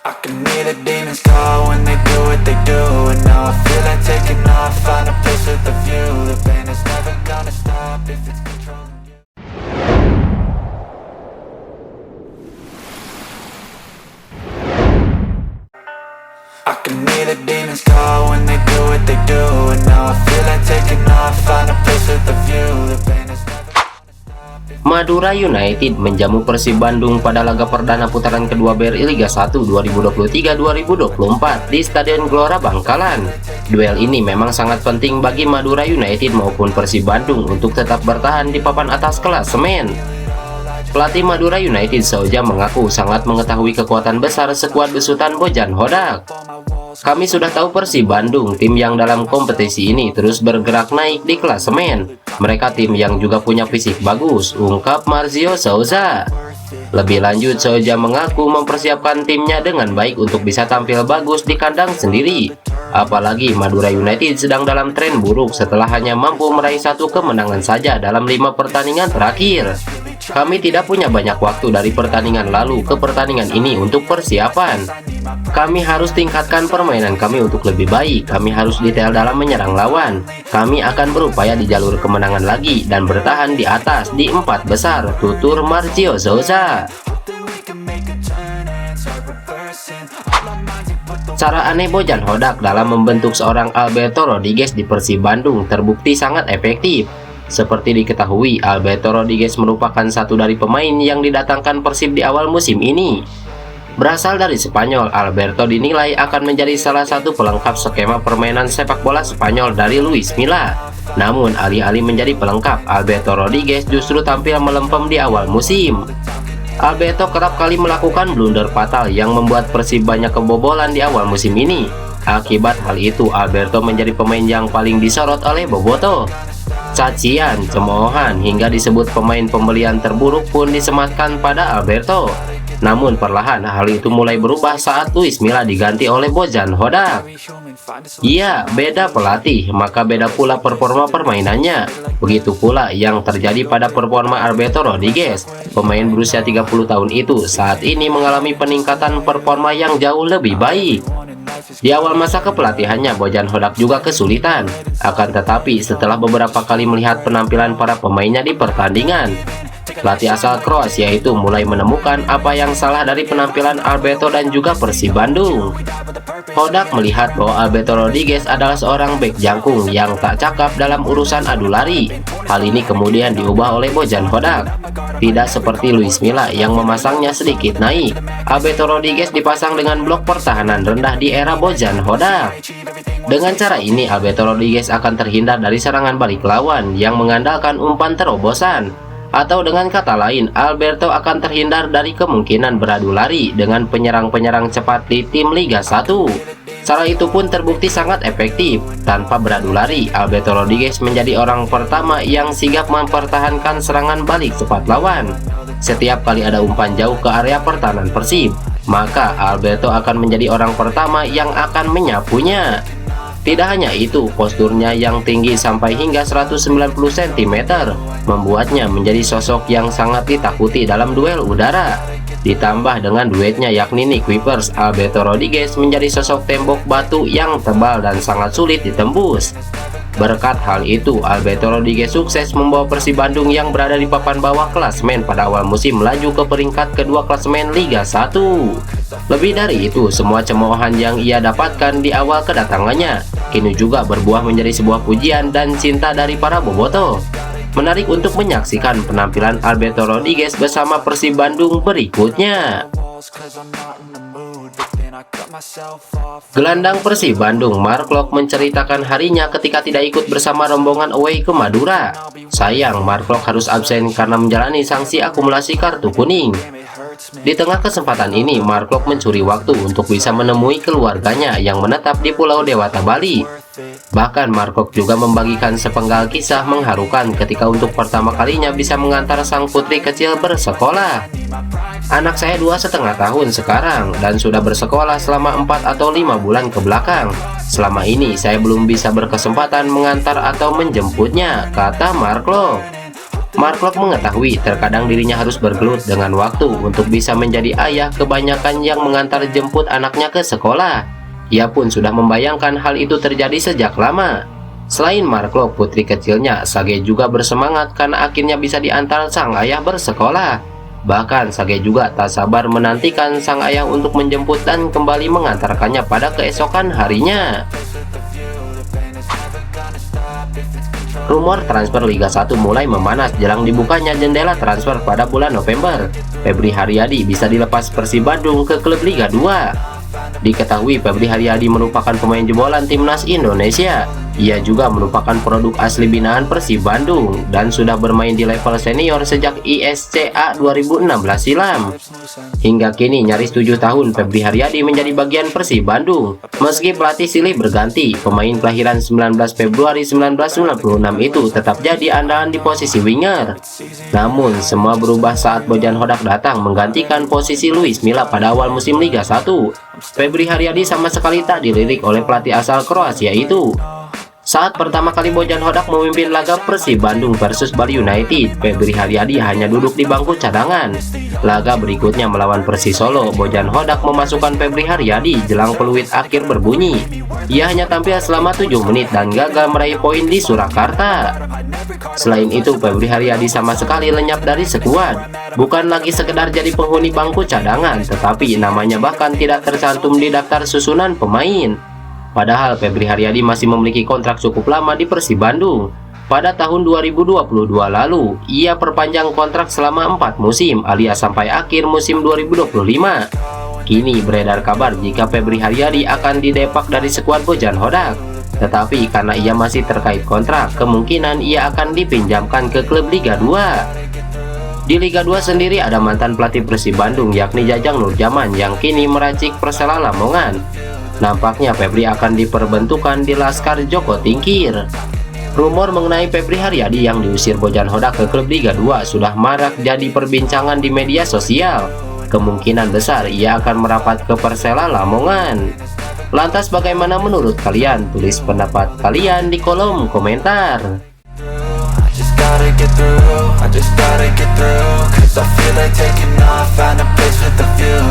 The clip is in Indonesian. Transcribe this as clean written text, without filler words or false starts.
I can hear the demons call when they do what they do. And now I feel like taking off, find a place with a view. The pain is never gonna stop if it's controlling you. I can hear the demons call when they do what they do. And now I feel like taking off, find a place with a view. The pain is never gonna stop if Madura United menjamu Persib Bandung pada laga perdana putaran kedua BRI Liga 1 2023-2024 di Stadion Gelora Bangkalan. Duel ini memang sangat penting bagi Madura United maupun Persib Bandung untuk tetap bertahan di papan atas klasemen. Pelatih Madura United Souza mengaku sangat mengetahui kekuatan besar skuad besutan Bojan Hodak. Kami sudah tahu Persib Bandung, tim yang dalam kompetisi ini terus bergerak naik di klasemen. Mereka tim yang juga punya fisik bagus, ungkap Marzio Souza. Lebih lanjut, Souza mengaku mempersiapkan timnya dengan baik untuk bisa tampil bagus di kandang sendiri. Apalagi Madura United sedang dalam tren buruk setelah hanya mampu meraih 1 kemenangan saja dalam 5 pertandingan terakhir. Kami tidak punya banyak waktu dari pertandingan lalu ke pertandingan ini untuk persiapan. Kami harus tingkatkan permainan kami untuk lebih baik. Kami harus detail dalam menyerang lawan. Kami akan berupaya di jalur kemenangan lagi dan bertahan di atas di 4 besar, tutur Marzio Souza. Cara aneh Bojan Hodak dalam membentuk seorang Alberto Rodriguez di Persib Bandung terbukti sangat efektif. Seperti diketahui, Alberto Rodriguez merupakan satu dari pemain yang didatangkan Persib di awal musim ini. Berasal dari Spanyol, Alberto dinilai akan menjadi salah satu pelengkap skema permainan sepak bola Spanyol dari Luis Milla. Namun, alih-alih menjadi pelengkap, Alberto Rodriguez justru tampil melempem di awal musim. Alberto kerap kali melakukan blunder fatal yang membuat Persib banyak kebobolan di awal musim ini. Akibat hal itu, Alberto menjadi pemain yang paling disorot oleh Boboto. Cacian, cemoohan, hingga disebut pemain pembelian terburuk pun disematkan pada Alberto. Namun perlahan hal itu mulai berubah saat Luis Milla diganti oleh Bojan Hodak. Iya, beda pelatih, maka beda pula performa permainannya. Begitu pula yang terjadi pada performa Alberto Rodriguez. Pemain berusia 30 tahun itu saat ini mengalami peningkatan performa yang jauh lebih baik. Di awal masa kepelatihannya, Bojan Hodak juga kesulitan. Akan tetapi setelah beberapa kali melihat penampilan para pemainnya di pertandingan, pelatih asal Kroasia itu mulai menemukan apa yang salah dari penampilan Alberto dan juga Persib Bandung. Hodak melihat bahwa Alberto Rodriguez adalah seorang bek jangkung yang tak cakap dalam urusan adu lari. Hal ini kemudian diubah oleh Bojan Hodak. Tidak seperti Luis Milla yang memasangnya sedikit naik, Alberto Rodriguez dipasang dengan blok pertahanan rendah di era Bojan Hodak. Dengan cara ini, Alberto Rodriguez akan terhindar dari serangan balik lawan yang mengandalkan umpan terobosan. Atau dengan kata lain, Alberto akan terhindar dari kemungkinan beradu lari dengan penyerang-penyerang cepat di tim Liga 1. Cara itu pun terbukti sangat efektif. Tanpa beradu lari, Alberto Rodriguez menjadi orang pertama yang sigap mempertahankan serangan balik cepat lawan. Setiap kali ada umpan jauh ke area pertahanan Persib, maka Alberto akan menjadi orang pertama yang akan menyapunya. Tidak hanya itu, posturnya yang tinggi sampai hingga 190 cm membuatnya menjadi sosok yang sangat ditakuti dalam duel udara. Ditambah dengan duetnya yakni Nick Wipers, Alberto Rodriguez menjadi sosok tembok batu yang tebal dan sangat sulit ditembus. Berkat hal itu, Alberto Rodriguez sukses membawa Persib Bandung yang berada di papan bawah klasemen pada awal musim melaju ke peringkat kedua klasemen Liga 1. Lebih dari itu, semua cemoohan yang ia dapatkan di awal kedatangannya kini juga berbuah menjadi sebuah pujian dan cinta dari para bobotoh. Menarik untuk menyaksikan penampilan Alberto Rodriguez bersama Persib Bandung berikutnya. Gelandang Persib Bandung Mark Locke menceritakan harinya ketika tidak ikut bersama rombongan away ke Madura. Sayang, Mark Locke harus absen karena menjalani sanksi akumulasi kartu kuning. Di tengah kesempatan ini, Mark Locke mencuri waktu untuk bisa menemui keluarganya yang menetap di Pulau Dewata, Bali. Bahkan Mark Locke juga membagikan sepenggal kisah mengharukan ketika untuk pertama kalinya bisa mengantar sang putri kecil bersekolah. Anak saya 2,5 tahun sekarang dan sudah bersekolah selama 4 atau 5 bulan ke belakang. Selama ini saya belum bisa berkesempatan mengantar atau menjemputnya, kata Mark Locke. Mark Klok mengetahui terkadang dirinya harus bergelut dengan waktu untuk bisa menjadi ayah kebanyakan yang mengantar jemput anaknya ke sekolah. Ia pun sudah membayangkan hal itu terjadi sejak lama. Selain Mark Klok, putri kecilnya, Sage juga bersemangat karena akhirnya bisa diantar sang ayah bersekolah. Bahkan Sage juga tak sabar menantikan sang ayah untuk menjemput dan kembali mengantarkannya pada keesokan harinya. Rumor transfer Liga 1 mulai memanas jelang dibukanya jendela transfer pada bulan November. Febri Haryadi bisa dilepas Persib Bandung ke klub Liga 2. Diketahui Febri Haryadi merupakan pemain jebolan timnas Indonesia. Ia juga merupakan produk asli binaan Persib Bandung dan sudah bermain di level senior sejak ISCA 2016 silam. Hingga kini nyaris 7 tahun Febri Haryadi menjadi bagian Persib Bandung. Meski pelatih silih berganti, pemain kelahiran 19 Februari 1996 itu tetap jadi andalan di posisi winger. Namun semua berubah saat Bojan Hodak datang menggantikan posisi Luis Milla pada awal musim Liga 1. Febri Haryadi sama sekali tak dilirik oleh pelatih asal Kroasia itu. Saat pertama kali Bojan Hodak memimpin laga Persib Bandung versus Bali United, Febri Haryadi hanya duduk di bangku cadangan. Laga berikutnya melawan Persis Solo, Bojan Hodak memasukkan Febri Haryadi jelang peluit akhir berbunyi. Ia hanya tampil selama 7 menit dan gagal meraih poin di Surakarta. Selain itu, Febri Haryadi sama sekali lenyap dari skuad. Bukan lagi sekedar jadi penghuni bangku cadangan, tetapi namanya bahkan tidak tercantum di daftar susunan pemain. Padahal Febri Haryadi masih memiliki kontrak cukup lama di Persib Bandung. Pada tahun 2022 lalu, ia perpanjang kontrak selama 4 musim alias sampai akhir musim 2025. Kini beredar kabar jika Febri Haryadi akan didepak dari skuad Bojan Hodak. Tetapi karena ia masih terkait kontrak, kemungkinan ia akan dipinjamkan ke klub Liga 2. Di Liga 2 sendiri ada mantan pelatih Persib Bandung yakni Jajang Nurjaman yang kini meracik Persela Lamongan. Nampaknya Febri akan diperbentukan di Laskar Joko Tingkir. Rumor mengenai Febri Haryadi yang diusir Bojan Hodak ke klub Liga 2 sudah marak jadi perbincangan di media sosial. Kemungkinan besar ia akan merapat ke Persela Lamongan. Lantas bagaimana menurut kalian? Tulis pendapat kalian di kolom komentar. I just gotta get through, 'cause I feel like taking off, find a place with a view.